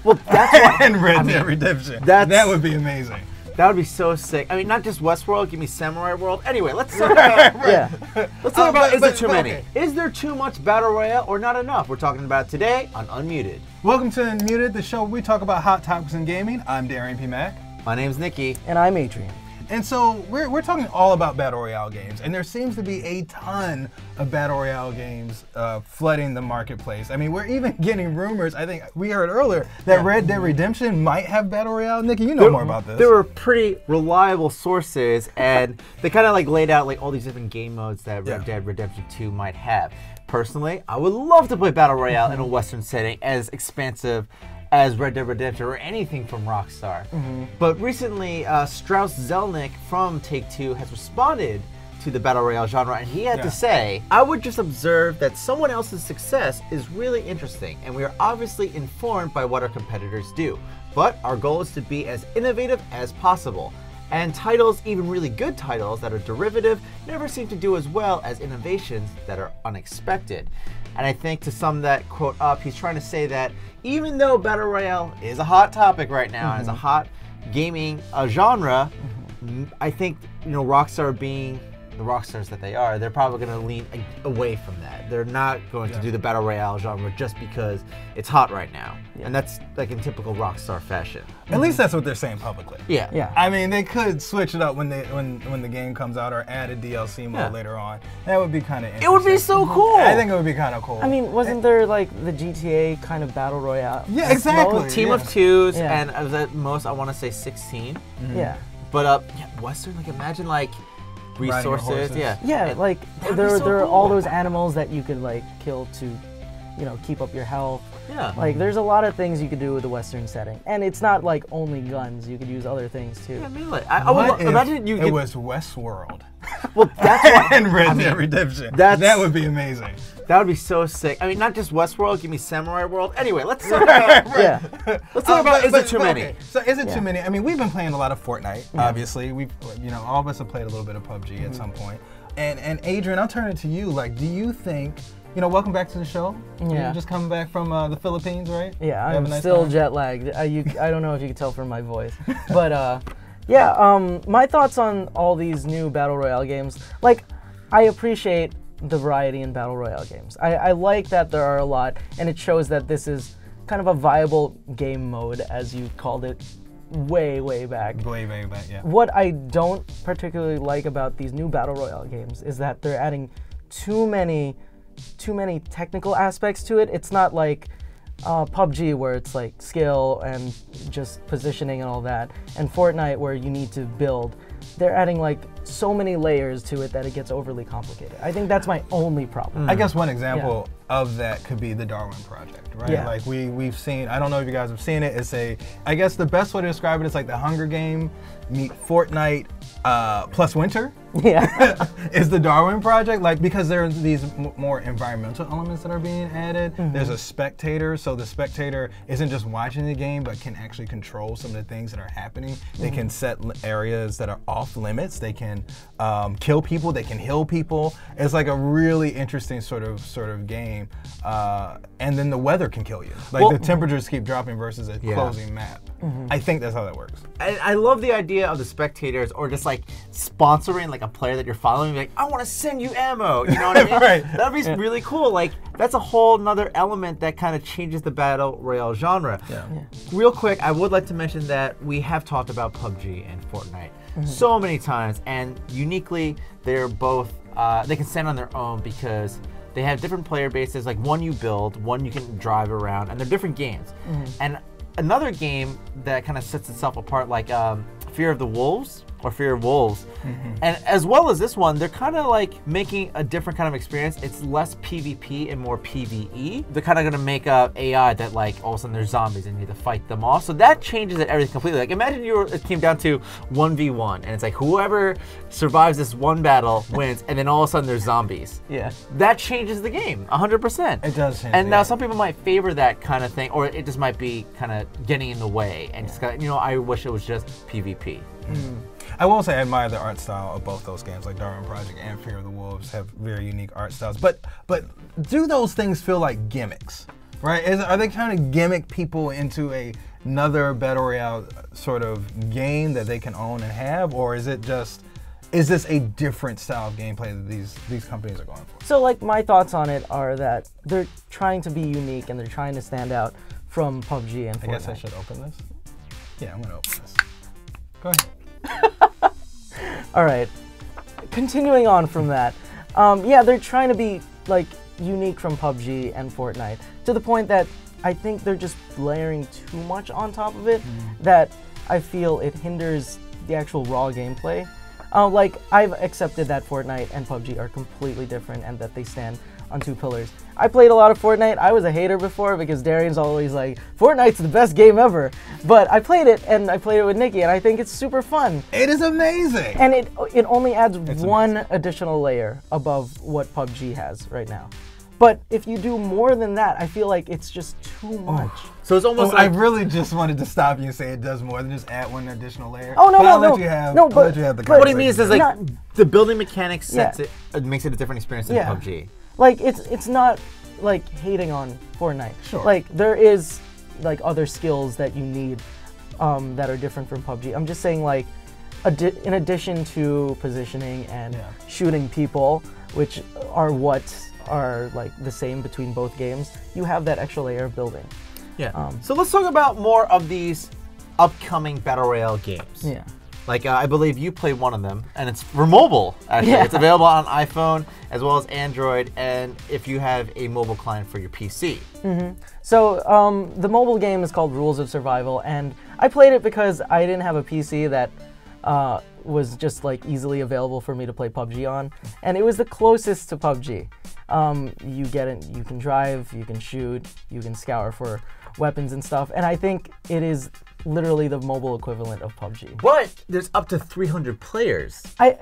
Well, that's why. And Red Dead Redemption. That would be amazing. That would be so sick. I mean, not just Westworld, give me Samurai World. Anyway, let's talk about Let's talk about is there too many? Okay. Is there too much Battle Royale or not enough? We're talking about it today on UnMuted. Welcome to UnMuted, the show where we talk about hot topics in gaming. I'm Darrian P. Mac. My name's Nicky. And I'm Adrian. And so we're talking all about Battle Royale games, and there seems to be a ton of Battle Royale games flooding the marketplace. I mean, we're even getting rumors, I think we heard earlier, that Red Dead Redemption might have Battle Royale. Nicky, you know more about this. There were pretty reliable sources, and they kind of like laid out like all these different game modes that Red Dead Redemption 2 might have. Personally, I would love to play Battle Royale in a Western setting as expansive as Red Dead Redemption or anything from Rockstar. But recently, Strauss Zelnick from Take-Two has responded to the Battle Royale genre, and he had to say, I would just observe that someone else's success is really interesting, and we are obviously informed by what our competitors do. But our goal is to be as innovative as possible. And titles, even really good titles that are derivative, never seem to do as well as innovations that are unexpected. And I think to sum that quote up, he's trying to say that even though Battle Royale is a hot topic right now, and it's a hot gaming genre, I think, you know, Rockstar being the rock stars that they are, they're probably going to lean away from that. They're not going to do the Battle Royale genre just because it's hot right now. And that's like in typical Rockstar fashion. At least that's what they're saying publicly. Yeah. I mean, they could switch it up when the game comes out or add a DLC mode later on. That would be kind of interesting. It would be so cool. I think it would be kind of cool. I mean, wasn't there like the GTA kind of Battle Royale? Yeah, exactly. Team of twos, and at most, I want to say 16. Yeah. But Western, like imagine like resources, like there are all those animals that you could like kill to, you know, keep up your health. Yeah. Like there's a lot of things you could do with the Western setting, and it's not like only guns. You could use other things too. Yeah, melee. I would imagine you. It was Westworld. Well, that's what, and Red Dead Redemption. That would be amazing. That would be so sick. I mean, not just Westworld. Give me Samurai World. Anyway, let's talk about. Let's talk about. Is it too many? Okay. So is it too many? I mean, we've been playing a lot of Fortnite. Obviously, we've all of us have played a little bit of PUBG at some point. And Adrian, I'll turn it to you. Like, do you think? You know, welcome back to the show. Yeah. You're just coming back from the Philippines, right? Yeah, I'm still jet lagged. I don't know if you can tell from my voice, but my thoughts on all these new Battle Royale games. Like, I appreciate the variety in Battle Royale games. I like that there are a lot, and it shows that this is kind of a viable game mode, as you called it, way back. Way back, yeah. What I don't particularly like about these new Battle Royale games is that they're adding too many technical aspects to it. It's not like PUBG where it's like skill and just positioning and all that, and Fortnite where you need to build. They're adding like so many layers to it that it gets overly complicated. I think that's my only problem. I guess one example of that could be the Darwin project, right? Yeah. Like we've seen, I don't know if you guys have seen it, I guess the best way to describe it is like the Hunger Game meet Fortnite plus winter. Yeah. Is the Darwin project, like, because there's these more environmental elements that are being added. There's a spectator, so the spectator isn't just watching the game, but can actually control some of the things that are happening. They can set areas that are off limits. They can kill people. They can heal people. It's like a really interesting sort of game. And then the weather can kill you. Like the temperatures keep dropping versus a closing map. I think that's how that works. I love the idea of the spectators, or just like sponsoring like a player that you're following, like, I want to send you ammo, you know what I mean? Right. That'd be really cool. Like, that's a whole nother element that kind of changes the Battle Royale genre. Real quick, I would like to mention that we have talked about PUBG and Fortnite so many times, and uniquely, they're both, they can stand on their own because they have different player bases. Like, one you build, one you can drive around, and they're different games. And another game that kind of sets itself apart, like Fear of the Wolves, or Fear of Wolves. And as well as this one, they're kind of like making a different kind of experience. It's less PvP and more PvE. They're kind of going to make a AI that like all of a sudden there's zombies and you need to fight them off. So that changes everything completely. Like imagine it came down to 1v1 and it's like whoever survives this one battle wins, and then all of a sudden there's zombies. Yeah. That changes the game 100%. It does change. And now some people might favor that kind of thing, or it just might be kind of getting in the way. And just you know, I wish it was just PvP. I will say I admire the art style of both those games, like Darwin Project and Fear of the Wolves have very unique art styles. But do those things feel like gimmicks? right? Are they trying to gimmick people into another Battle Royale sort of game that they can own and have, or is this a different style of gameplay that these companies are going for? So like my thoughts on it are that they're trying to be unique and they're trying to stand out from PUBG and Fortnite. I guess I should open this. Yeah, I'm gonna open this. Go ahead. All right. Continuing on from that, yeah, they're trying to be like unique from PUBG and Fortnite to the point that I think they're just layering too much on top of it that I feel it hinders the actual raw gameplay. Like, I've accepted that Fortnite and PUBG are completely different and that they stand on two pillars. I played a lot of Fortnite. I was a hater before because Darrian's always like, Fortnite's the best game ever. But I played it, and I played it with Nicky, and I think it's super fun. It is amazing! And it only adds one additional layer above what PUBG has right now. But if you do more than that, I feel like it's just too much. So it's almost like... I really just wanted to stop you and say it does more than just add one additional layer. Oh, no, but no, I'll no. let you have, No, I'll let you have the What he means is like, Not- the building mechanics sets it makes it a different experience than Yeah. PUBG. Like, it's not like hating on Fortnite. Sure. Like, there is like other skills that you need that are different from PUBG. I'm just saying, like, in addition to positioning and shooting people, which are what are like the same between both games, you have that extra layer of building. Yeah. So let's talk about more of these upcoming Battle Royale games. Yeah. Like, I believe you played one of them, and it's for mobile, actually. Yeah. It's available on iPhone as well as Android, and if you have a mobile client for your PC. So the mobile game is called Rules of Survival, and I played it because I didn't have a PC that was just like easily available for me to play PUBG on, and it was the closest to PUBG. You get it, you can drive, you can shoot, you can scour for weapons and stuff, and I think it is literally the mobile equivalent of PUBG. But there's up to 300 players. I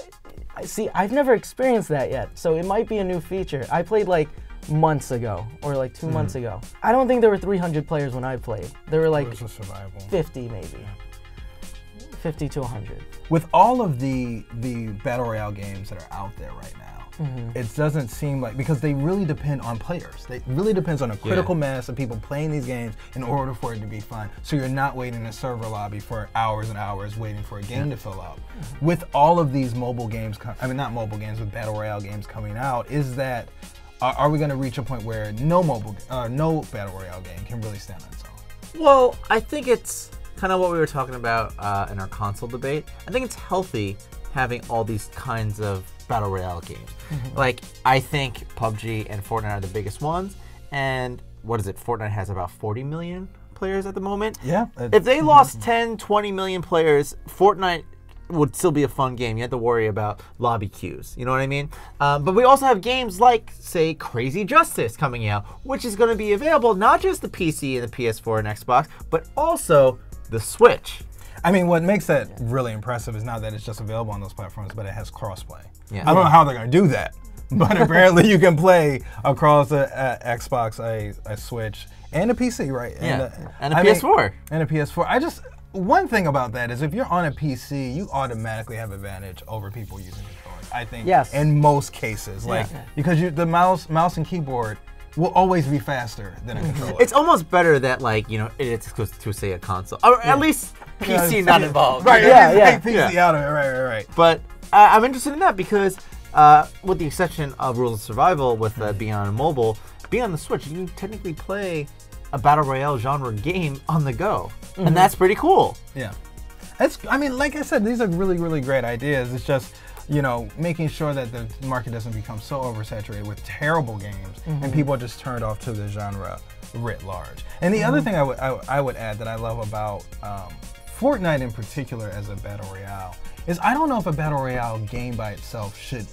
see, I've never experienced that yet, so it might be a new feature. I played like months ago, or like 2 months ago. I don't think there were 300 players when I played. There were like 50 maybe. 50 to 100. With all of the Battle Royale games that are out there right now, it doesn't seem like, because they really depend on players. It really depends on a critical mass of people playing these games in order for it to be fun. So you're not waiting in a server lobby for hours and hours waiting for a game to fill out. With all of these mobile games, not mobile games, with Battle Royale games coming out, is that, are we going to reach a point where no Battle Royale game can really stand on its own? Well, I think it's kind of what we were talking about in our console debate. I think it's healthy having all these kinds of Battle Royale games. Like, I think PUBG and Fortnite are the biggest ones, and what is it, Fortnite has about 40 million players at the moment? Yeah. If they lost 10, 20 million players, Fortnite would still be a fun game. You have to worry about lobby queues, you know what I mean? But we also have games like, say, Crazy Justice coming out, which is going to be available not just the PC and the PS4 and Xbox, but also the Switch. I mean, what makes that really impressive is not that it's just available on those platforms, but it has crossplay. Yeah. I don't know how they're going to do that, but apparently you can play across a Xbox, a Switch, and a PC, right? Yeah, and a PS4. And a PS4. One thing about that is if you're on a PC, you automatically have advantage over people using controllers. I think in most cases, because the mouse and keyboard will always be faster than a controller. It's almost better that, like, you know, it's to say a console, or at least PC not involved. Right? Yeah, take PC out of it. Right. But I'm interested in that because, with the exception of Rules of Survival, with being on mobile, being on the Switch, you can technically play a Battle Royale genre game on the go, and that's pretty cool. Yeah, like I said, these are really, really great ideas. It's just, you know, making sure that the market doesn't become so oversaturated with terrible games and people are just turned off to the genre writ large. And the other thing I would add that I love about Fortnite in particular as a Battle Royale is I don't know if a Battle Royale game by itself should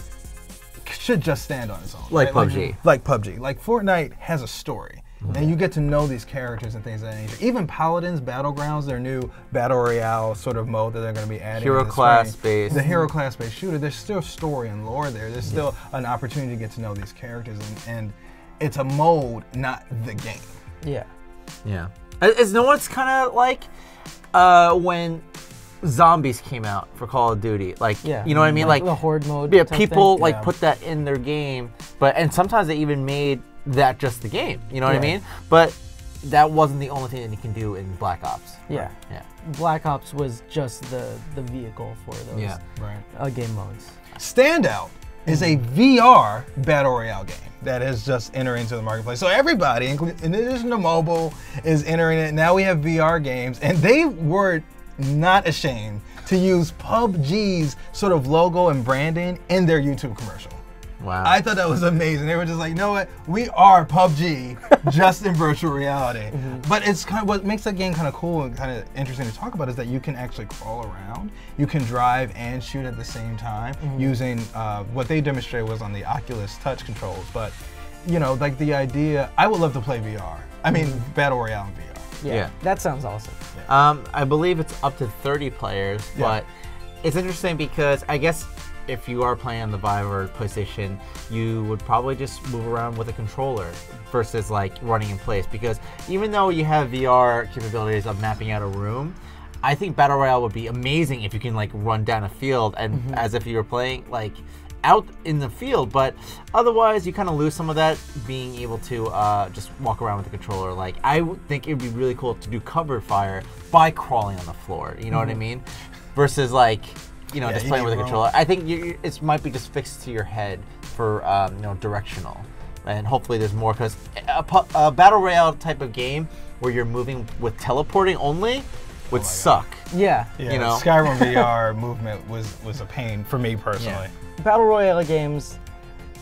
just stand on its own. Like right? PUBG. Like PUBG. Like Fortnite has a story. And you get to know these characters and things of that nature. Even Paladins Battlegrounds, their new Battle Royale sort of mode that they're going to be adding. Hero class based. The hero class based shooter. There's still story and lore there. There's still an opportunity to get to know these characters. And it's a mode, not the game. Yeah. Yeah. It's no one's kind of like when zombies came out for Call of Duty. Like, you know what I mean? Like the horde mode. Yeah, people thing. put that in their game. And sometimes they even made that just the game. You know what I mean? But that wasn't the only thing that you can do in Black Ops. Yeah. Yeah. Black Ops was just the vehicle for those game modes. Standout is a VR Battle Royale game that is just entering into the marketplace. So everybody, in addition to mobile, is entering it. Now we have VR games, and they were not ashamed to use PUBG's sort of logo and branding in their YouTube commercial. Wow. I thought that was amazing. They were just like, you know what? We are PUBG, just in virtual reality. But it's kind of what makes that game kind of cool and kind of interesting to talk about is that you can actually crawl around. You can drive and shoot at the same time using what they demonstrated was on the Oculus touch controls. But, you know, like the idea, I would love to play VR. I mean, Battle Royale in VR. Yeah. That sounds awesome. I believe it's up to 30 players, but it's interesting because I guess if you are playing on the Vive or PlayStation, you would probably just move around with a controller versus like running in place. Because even though you have VR capabilities of mapping out a room, I think Battle Royale would be amazing if you can like run down a field and as if you were playing like out in the field. But otherwise, you kind of lose some of that being able to just walk around with the controller. Like I would think it would be really cool to do cover fire by crawling on the floor. You know what I mean? Versus like, you know, just playing with a controller. I think it might be just fixed to your head for you know, directional, and hopefully there's more, because a Battle Royale type of game where you're moving with teleporting only would suck. Yeah. You know? Skyrim VR movement was a pain for me personally. Battle Royale games,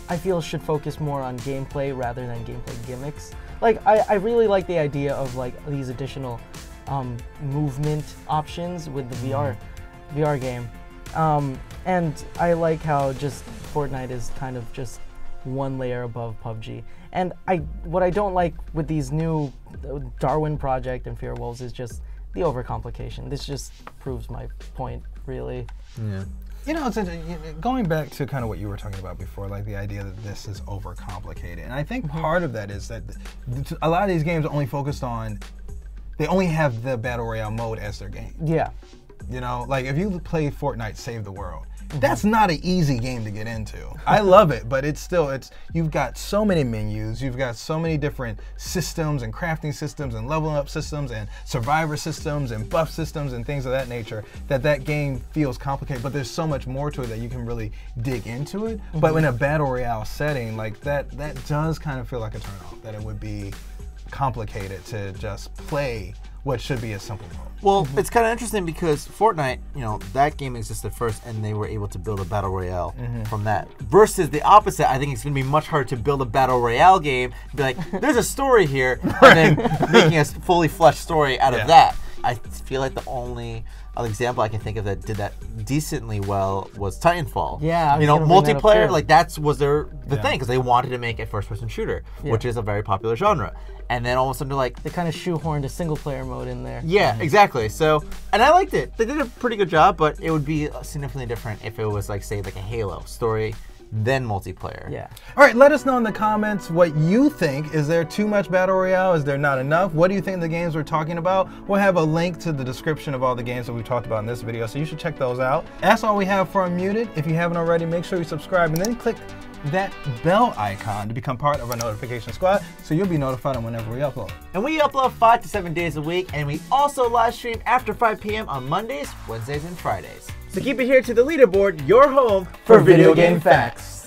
I feel, should focus more on gameplay rather than gameplay gimmicks. Like, I really like the idea of like these additional movement options with the VR game. And I like how just Fortnite is kind of just one layer above PUBG. And what I don't like with these new Darwin project and Fear Wolves is just the overcomplication. This just proves my point, really. Yeah. You know, it's going back to kind of what you were talking about before, like the idea that this is overcomplicated. And I think part of that is that a lot of these games are only focused on, they only have the Battle Royale mode as their game. Yeah. You know, like if you play Fortnite Save the World, that's not an easy game to get into. I love it, but you've got so many menus, you've got so many different systems and crafting systems and leveling up systems and survivor systems and buff systems and things of that nature that game feels complicated, but there's so much more to it that you can really dig into it. But in a Battle Royale setting, like that does kind of feel like a turnoff, that it would be complicated to just play what should be a simple mode. Well, it's kind of interesting because Fortnite, you know, that game existed first and they were able to build a Battle Royale from that. Versus the opposite, I think it's going to be much harder to build a Battle Royale game and be like, there's a story here, and then making a fully fleshed story out of that. I feel like the only other example I can think of that did that decently well was Titanfall. Yeah, you know, multiplayer, like that was the thing, because they wanted to make a first-person shooter, which is a very popular genre. And then all of a sudden they're like, they kind of shoehorned a single-player mode in there. Yeah, exactly. So, and I liked it. They did a pretty good job, but it would be significantly different if it was like, say, like a Halo story, then multiplayer. Yeah. All right, let us know in the comments what you think. Is there too much Battle Royale? Is there not enough? What do you think the games we're talking about? We'll have a link to the description of all the games that we've talked about in this video, so you should check those out. That's all we have for UnMuted. If you haven't already, make sure you subscribe and then click that bell icon to become part of our notification squad, so you'll be notified on whenever we upload. And we upload 5 to 7 days a week, and we also live stream after 5 p.m. on Mondays, Wednesdays, and Fridays. So keep it here to the Leaderboard, your home for video game facts.